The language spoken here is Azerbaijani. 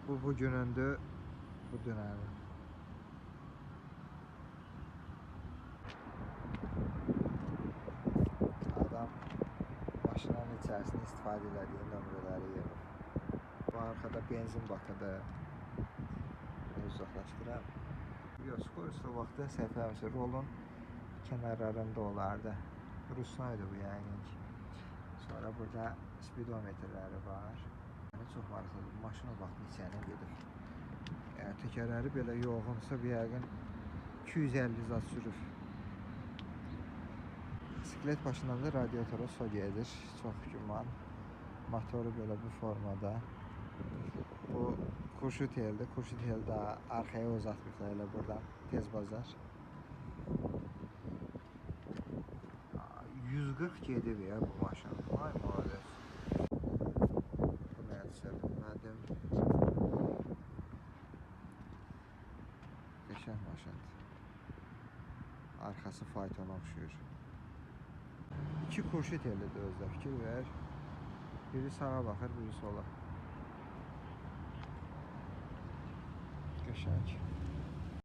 Bu günündür. Bu dönəri. Adam maşının içərisində istifadə elədiyi nömrələri yığır. Bu arkada benzin bakıdır. Uzaqlaşdıram. Yox, skorost vaxtı səhv eləmirəm. Rolun kənarlarında olardı. Rusnaydı bu yəqin ki. Sonra burada speedometrləri var. Yəni çox maraqlıdır. Maşın o vaxt neçəylə gedir. Yəni təkərləri belə yoğunsa bir yəqin 250 zat sürür. Bisiklet başından da radyatora su gedir. Çox güman. Motoru belə bu formada. Bu kurşut eldir. Kurşut elde arkaya uzatmışlar elə buradan. Tez bazar. 140 gedib ya bu maşın. Vay maalesef. Bu nədirsə bilmədim. Qəşəng maşındır. Arkası faytona oxşuyur. İki kurşut eldir özdə, fikir ver. Biri sağa baxır, biri sola. Qəşəng.